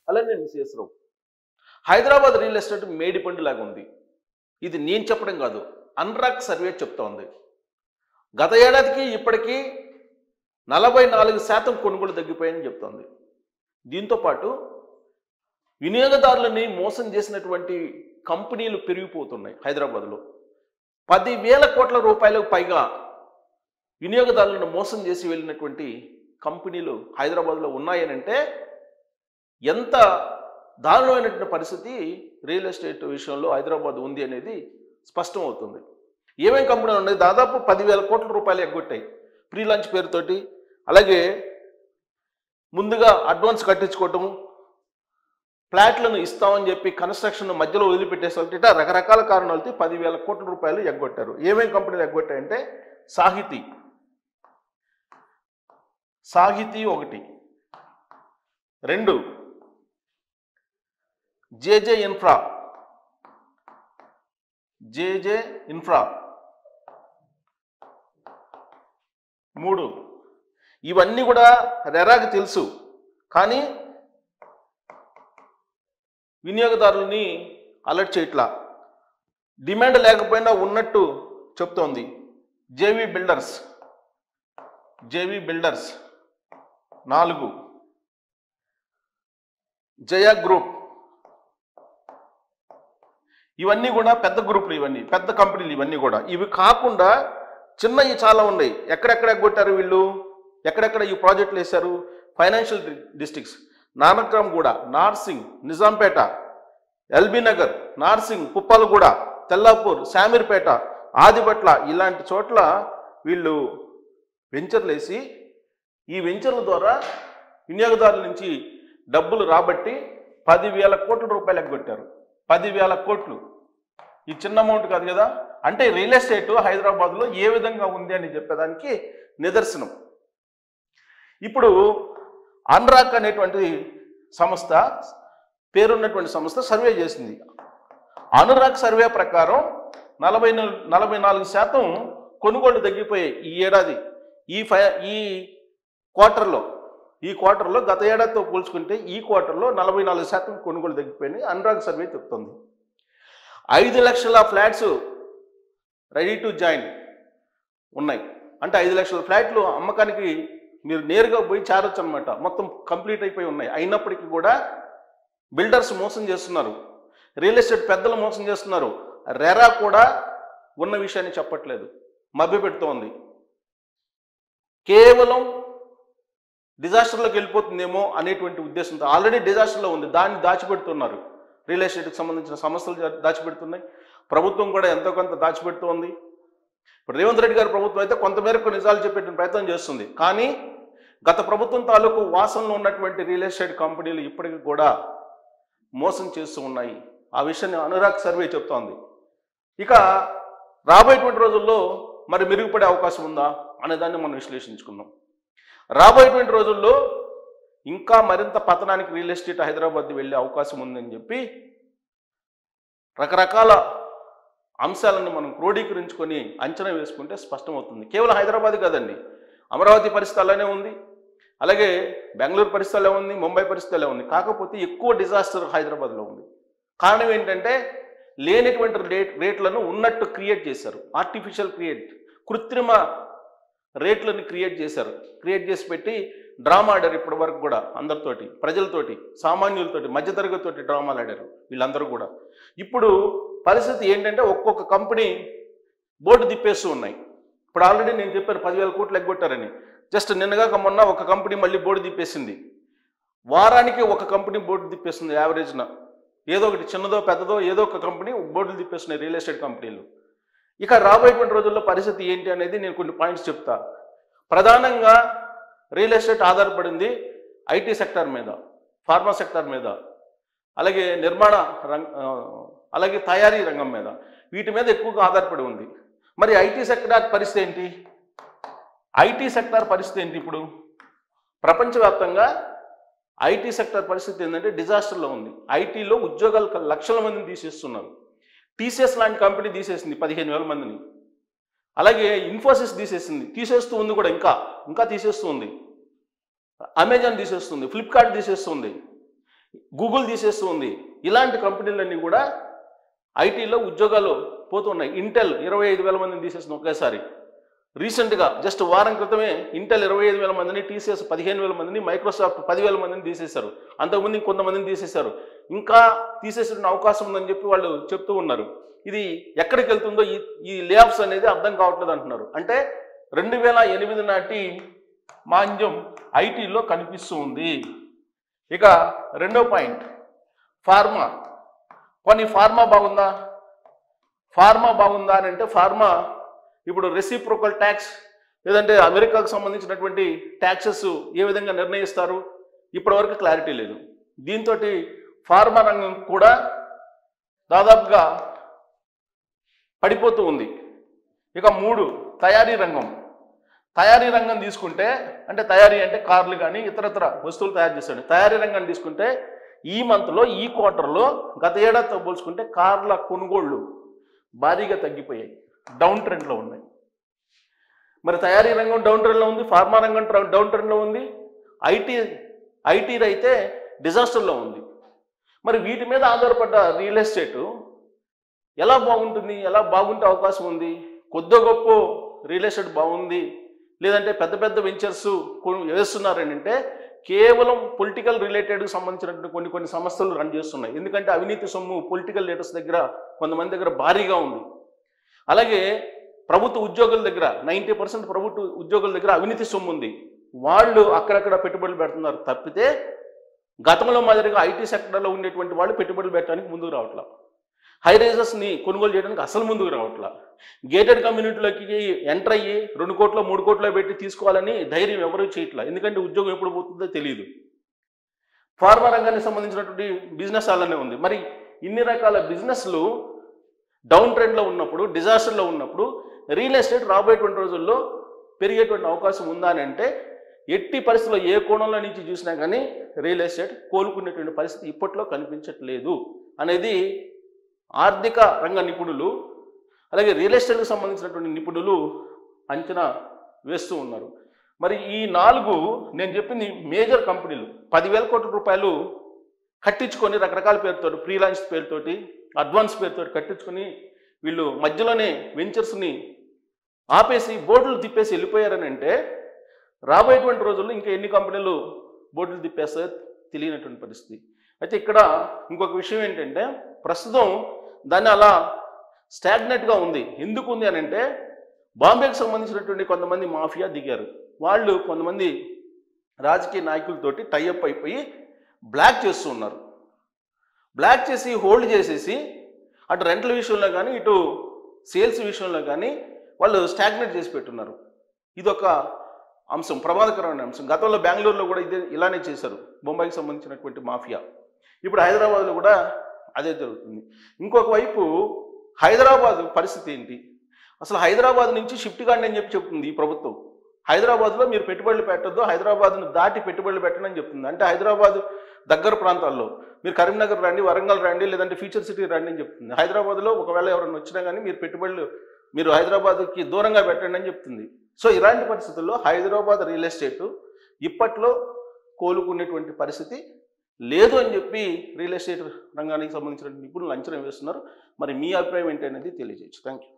అలానే Sesha Rao. Hyderabad real estate మేడిపండు లాగా ఉంది. ఇది నేను చెప్పడం కాదు, అన్రాక్ సర్వే చెప్తోంది. గత ఏడాదికి ఇప్పటికీ 44% కొనుగోలు తగ్గిపోయాయని చెప్తోంది. దీంతోపాటు వినియోగదారులని మోసం చేసినటువంటి కంపెనీలు పెరిగిపోతున్నాయి. హైదరాబాద్లో 10,000 కోట్ల రూపాయలకు పైగా వినియోగదారులను మోసం చేసి వెళ్ళినటువంటి కంపెనీలు హైదరాబాద్లో ఉన్నాయనంటే ఎంత దారుణమైనటువంటి పరిస్థితి రియల్ ఎస్టేట్ విషయంలో హైదరాబాద్ ఉంది అనేది స్పష్టం అవుతుంది. ఏమేమి కంపెనీలు ఉన్నాయి? దాదాపు 10,000 కోట్ల రూపాయలు ఎగ్గొట్టాయి ప్రీ లాంచ్ పేరుతోటి. అలాగే ముందుగా అడ్వాన్స్ కట్టించుకోవటము, ఫ్లాట్లను ఇస్తామని చెప్పి కన్స్ట్రక్షన్ మధ్యలో వదిలిపెట్టేసరికి ఇట్లా రకరకాల కారణాలతో 10,000 కోట్ల రూపాయలు ఎగ్గొట్టారు. ఏమేమి కంపెనీలు ఎగ్గొట్టాయంటే సాహితీ ఒకటి, 2 జేజే ఇన్ఫ్రా, 3 ఇవన్నీ కూడా రెరాకి తెలుసు, కానీ వినియోగదారులని అలర్ట్ చేయట్లా. డిమాండ్ లేకపోయినా ఉన్నట్టు చెప్తోంది. జేవీ బిల్డర్స్ 4, జయా గ్రూప్, ఇవన్నీ కూడా పెద్ద గ్రూపులు, ఇవన్నీ పెద్ద కంపెనీలు. ఇవన్నీ కూడా ఇవి కాకుండా చిన్నవి చాలా ఉన్నాయి. ఎక్కడెక్కడ ఎగ్గొట్టారు వీళ్ళు, ఎక్కడెక్కడ ఈ ప్రాజెక్టులు వేశారు? Financial districts Nanakramguda, Narsingi, Nizampet, LB Nagar, Narsingi, Puppalaguda, Tellapur, Shamirpet, Adibatla ఇలాంటి చోట్ల వీళ్ళు వెంచర్లు వేసి ఈ వెంచర్ల ద్వారా వినియోగదారుల నుంచి డబ్బులు రాబట్టి 10,000 కోట్ల రూపాయలు ఎగ్గొట్టారు. 10,000 కోట్లు ఈ చిన్న అమౌంట్ కాదు కదా. అంటే రియల్ ఎస్టేట్ హైదరాబాద్లో ఏ విధంగా ఉంది అని చెప్పేదానికి నిదర్శనం. ఇప్పుడు అన్రాక్ అనేటువంటి సంస్థ, పేరున్నటువంటి సంస్థ సర్వే చేసింది. అనురాక్ సర్వే ప్రకారం 44% కొనుగోళ్లు తగ్గిపోయాయి ఈ ఏడాది. ఈ క్వార్టర్లో గత ఏడాదితో పోల్చుకుంటే ఈ క్వార్టర్లో 44% కొనుగోలు తగ్గిపోయినాయి అన్రాక్ సర్వే చెప్తుంది. 5 లక్షల ఫ్లాట్స్ రెడీ టు జాయిన్ ఉన్నాయి. అంటే 5 లక్షల ఫ్లాట్లు అమ్మకానికి మీరు నేరుగా పోయి చేరొచ్చు అనమాట. మొత్తం కంప్లీట్ అయిపోయి ఉన్నాయి. అయినప్పటికీ కూడా బిల్డర్స్ మోసం చేస్తున్నారు, రియల్ ఎస్టేట్ పెద్దలు మోసం చేస్తున్నారు. రెరా కూడా ఉన్న విషయాన్ని చెప్పట్లేదు, మభ్యపెడుతోంది. కేవలం డిజాస్టర్లోకి వెళ్ళిపోతుందేమో అనేటువంటి ఉద్దేశంతో ఆల్రెడీ డిజాస్టర్లో ఉంది, దాన్ని దాచిపెడుతున్నారు. రియల్ ఎస్టేట్కి సంబంధించిన సమస్యలు దాచిపెడుతున్నాయి. ప్రభుత్వం కూడా ఎంతో కొంత దాచిపెడుతోంది. ఇప్పుడు రేవంత్ రెడ్డి గారి ప్రభుత్వం అయితే కొంతమేరకు నిజాలు చెప్పే ప్రయత్నం చేస్తుంది. కానీ గత ప్రభుత్వం తాలూకు వాసనలో ఉన్నటువంటి రియల్ ఎస్టేట్ కంపెనీలు ఇప్పటికీ కూడా మోసం చేస్తూ ఉన్నాయి. ఆ విషయాన్ని అనురాగ్ సర్వే చెప్తోంది. ఇక రాబోయేటువంటి రోజుల్లో మరి మెరుగుపడే అవకాశం ఉందా అనేదాన్ని మనం విశ్లేషించుకుందాం. రాబోయేటువంటి రోజుల్లో ఇంకా మరింత పతనానికి రియల్ ఎస్టేట్ హైదరాబాద్ వెళ్ళే అవకాశం ఉందని చెప్పి రకరకాల అంశాలను మనం క్రోడీకరించుకొని అంచనా వేసుకుంటే స్పష్టమవుతుంది. కేవలం హైదరాబాద్ కాదండి, అమరావతి పరిస్థితి అలానే ఉంది, అలాగే బెంగళూరు పరిస్థితి అలా ఉంది, ముంబై పరిస్థితి అలా ఉంది. కాకపోతే ఎక్కువ డిజాస్టర్ హైదరాబాద్లో ఉంది. కారణం ఏంటంటే లేనటువంటి రేట్లను ఉన్నట్టు క్రియేట్ చేశారు. కృత్రిమ రేట్లను క్రియేట్ చేసి పెట్టి డ్రామా ఆడారు. ఇప్పటి వరకు కూడా అందరితోటి, ప్రజలతోటి, సామాన్యులతోటి, మధ్యతరగతితోటి డ్రామాలు ఆడారు వీళ్ళందరూ కూడా. ఇప్పుడు పరిస్థితి ఏంటంటే ఒక్కొక్క కంపెనీ బోర్డు తిప్పేస్తూ ఉన్నాయి. ఇప్పుడు ఆల్రెడీ నేను చెప్పాను 10,000 కోట్లు ఎగ్గొట్టారని. జస్ట్ నిన్నగాక మొన్న ఒక కంపెనీ మళ్ళీ బోర్డు తిప్పేసింది. వారానికి ఒక కంపెనీ బోర్డు తిప్పేస్తుంది యావరేజ్న. ఏదో ఒకటి చిన్నదో పెద్దదో ఏదో ఒక కంపెనీ బోర్డులు తిప్పేస్తున్నాయి రియల్ ఎస్టేట్ కంపెనీలు. ఇక రాబోయేటువంటి రోజుల్లో పరిస్థితి ఏంటి అనేది నేను కొన్ని పాయింట్స్ చెప్తా. ప్రధానంగా రియల్ ఎస్టేట్ ఆధారపడింది ఐటీ సెక్టార్ మీద, ఫార్మా సెక్టార్ మీద, అలాగే నిర్మాణ అలాగే తయారీ రంగం మీద, వీటి మీద ఎక్కువగా ఆధారపడి ఉంది. మరి ఐటీ సెక్టార్ పరిస్థితి ఏంటి? ఇప్పుడు ప్రపంచవ్యాప్తంగా ఐటీ సెక్టార్ పరిస్థితి ఏంటంటే డిజాస్టర్లో ఉంది. ఐటీలో ఉద్యోగాలు లక్షల మందిని తీసేస్తున్నారు. టీసీఎస్ లాంటి కంపెనీ తీసేసింది 15,000 మందిని. అలాగే ఇన్ఫోసిస్ తీసేస్తూ ఉంది కూడా, ఇంకా తీసేస్తూ ఉంది. అమెజాన్ తీసేస్తుంది, ఫ్లిప్కార్ట్ తీసేస్తుంది. గూగుల్ తీసేస్తూ ఉంది. ఇలాంటి కంపెనీలన్నీ కూడా ఐటీలో ఉద్యోగాలు పోతున్నాయి. ఇంటెల్ 25,000 మందిని తీసేస్తుంది ఒకేసారి. రీసెంట్గా జస్ట్ వారం క్రితమే ఇంటెల్ 25,000 మందిని, టీసీఎస్ 15,000 మందిని, మైక్రోసాఫ్ట్ 10,000 మందిని తీసేశారు. అంతకుముందు కొంతమందిని తీసేశారు. ఇంకా తీసేసిన అవకాశం ఉందని చెప్పి వాళ్ళు చెప్తూ ఉన్నారు. ఇది ఎక్కడికి వెళ్తుందో ఈ లేఆఫ్స్ అనేది అర్థం కావట్లేదు అంటున్నారు. అంటే 2008 నాటి మాంద్యం ఐటీలో కనిపిస్తూ ఉంది. ఇక రెండో పాయింట్, ఫార్మా. కొన్ని ఫార్మా బాగుందా? ఫార్మా బాగుందా అని అంటే ఫార్మా ఇప్పుడు రెసిప్రోకల్ ట్యాక్స్ లేదంటే అమెరికాకు సంబంధించినటువంటి ట్యాక్సెస్ ఏ విధంగా నిర్ణయిస్తారు ఇప్పటివరకు క్లారిటీ లేదు. దీంతో ఫార్మా రంగం కూడా దాదాపుగా పడిపోతూ ఉంది. ఇక 3, తయారీ రంగం. తయారీ రంగం తీసుకుంటే అంటే తయారీ అంటే కార్లు కానీ ఇతరత్ర వస్తువులు తయారు చేస్తాడు. తయారీ రంగం తీసుకుంటే ఈ మంత్లో ఈ క్వార్టర్లో గత ఏడాదితో పోల్చుకుంటే కార్ల కొనుగోళ్లు భారీగా తగ్గిపోయాయి, డౌన్ ట్రెండ్లో ఉన్నాయి. మరి తయారీ రంగం డౌన్ ట్రెండ్లో ఉంది, ఫార్మా రంగం డౌన్ ట్రెండ్లో ఉంది, ఐటీ అయితే డిజాస్టర్లో ఉంది. మరి వీటి మీద ఆధారపడ్డ రియల్ ఎస్టేటు ఎలా బాగుంటుంది, ఎలా బాగుంటే అవకాశం ఉంది? కొద్ది గొప్ప రియల్ ఎస్టేట్ బాగుంది, లేదంటే పెద్ద పెద్ద వెంచర్స్ వేస్తున్నారని అంటే కేవలం పొలిటికల్ రిలేటెడ్కి సంబంధించినటువంటి కొన్ని సంస్థలు రన్ చేస్తున్నాయి. ఎందుకంటే అవినీతి సొమ్ము పొలిటికల్ లీడర్స్ దగ్గర, కొంతమంది దగ్గర భారీగా ఉంది. అలాగే ప్రభుత్వ ఉద్యోగుల దగ్గర 90% ప్రభుత్వ ఉద్యోగుల దగ్గర అవినీతి సొమ్ము ఉంది. వాళ్ళు అక్కడక్కడ పెట్టుబడులు పెడుతున్నారు తప్పితే గతంలో మాదిరిగా ఐటీ సెక్టర్లో ఉండేటువంటి వాళ్ళు పెట్టుబడులు పెట్టడానికి ముందుకు రావట్లా. హై రైజర్స్ని కొనుగోలు చేయడానికి అసలు ముందుకు రావట్లా. గేటెడ్ కమ్యూనిటీలోకి ఎంటర్ అయ్యి 2 కోట్లు 3 కోట్లు పెట్టి తీసుకోవాలని ధైర్యం ఎవరూ చేయట్లా. ఎందుకంటే ఉద్యోగం ఎప్పుడు పోతుందో తెలియదు. ఫార్మా రంగానికి సంబంధించినటువంటి బిజినెస్ అలానే ఉంది. మరి ఇన్ని రకాల బిజినెస్లు డౌన్ ట్రెండ్లో ఉన్నప్పుడు, డిజాస్టర్లో ఉన్నప్పుడు రియల్ ఎస్టేట్ రాబోయేటువంటి రోజుల్లో పెరిగేటువంటి అవకాశం ఉందా అని అంటే ఎట్టి పరిస్థితుల్లో ఏ కోణంలో నుంచి చూసినా కానీ రియల్ ఎస్టేట్ కోలుకునేటువంటి పరిస్థితి ఇప్పట్లో కనిపించట్లేదు అనేది ఆర్థిక రంగ నిపుణులు అలాగే రియల్ ఎస్టేట్కి సంబంధించినటువంటి నిపుణులు అంచనా వేస్తూ ఉన్నారు. మరి ఈ 4 నేను చెప్పింది మేజర్ కంపెనీలు 10,000 కోట్ల రూపాయలు కట్టించుకొని రకరకాల పేరుతోటి, ఫ్రీలాన్స్ పేరుతోటి, అడ్వాన్స్ పేరుతోటి కట్టించుకొని వీళ్ళు మధ్యలోనే వెంచర్స్ని ఆపేసి బోర్డులు తిప్పేసి వెళ్ళిపోయారని అంటే రాబోయేటువంటి రోజుల్లో ఇంకా ఎన్ని కంపెనీలు బోర్డులు తిప్పేస్తాయో తెలియనటువంటి పరిస్థితి. అయితే ఇక్కడ ఇంకొక విషయం ఏంటంటే ప్రస్తుతం దాన్ని అలా స్టాగ్నెట్గా ఉంది. ఎందుకు ఉంది అని అంటే బాంబేకి సంబంధించినటువంటి కొంతమంది మాఫియా దిగారు. వాళ్ళు కొంతమంది రాజకీయ నాయకులతోటి టైఅప్ అయిపోయి బ్లాక్ చేస్తూ ఉన్నారు. బ్లాక్ చేసి హోల్డ్ చేసేసి అటు రెంట్ల విషయంలో కానీ ఇటు సేల్స్ విషయంలో కానీ వాళ్ళు స్టాగ్నెట్ చేసి పెట్టున్నారు. ఇదొక అంశం, ప్రమాదకరమైన అంశం. గతంలో బెంగళూరులో కూడా ఇలానే చేశారు బొంబాయికి సంబంధించినటువంటి మాఫియా. ఇప్పుడు హైదరాబాద్లో కూడా అదే జరుగుతుంది. ఇంకొక వైపు హైదరాబాద్ పరిస్థితి ఏంటి? అసలు హైదరాబాద్ నుంచి షిఫ్ట్ కాండి అని చెప్తుంది ఈ ప్రభుత్వం. హైదరాబాద్లో మీరు పెట్టుబడులు పెట్టద్దు, హైదరాబాద్ను దాటి పెట్టుబడులు పెట్టండి అని చెప్తుంది. అంటే హైదరాబాద్ దగ్గర ప్రాంతాల్లో మీరు కరీంనగర్ రండి, వరంగల్ రండి, లేదంటే ఫ్యూచర్ సిటీ రండి అని చెప్తుంది. హైదరాబాద్లో ఒకవేళ ఎవరైనా వచ్చినా కానీ మీరు పెట్టుబడులు మీరు హైదరాబాద్కి దూరంగా పెట్టండి అని చెప్తుంది. సో ఇలాంటి పరిస్థితుల్లో హైదరాబాద్ రియల్ ఎస్టేట్ ఇప్పట్లో కోలుకునేటువంటి పరిస్థితి లేదు అని చెప్పి రియల్ ఎస్టేట్ రంగానికి సంబంధించిన నిపుణులు అంచనా వేస్తున్నారు. మరి మీ అభిప్రాయం ఏంటి అనేది తెలియజేయచ్చు. Thank you.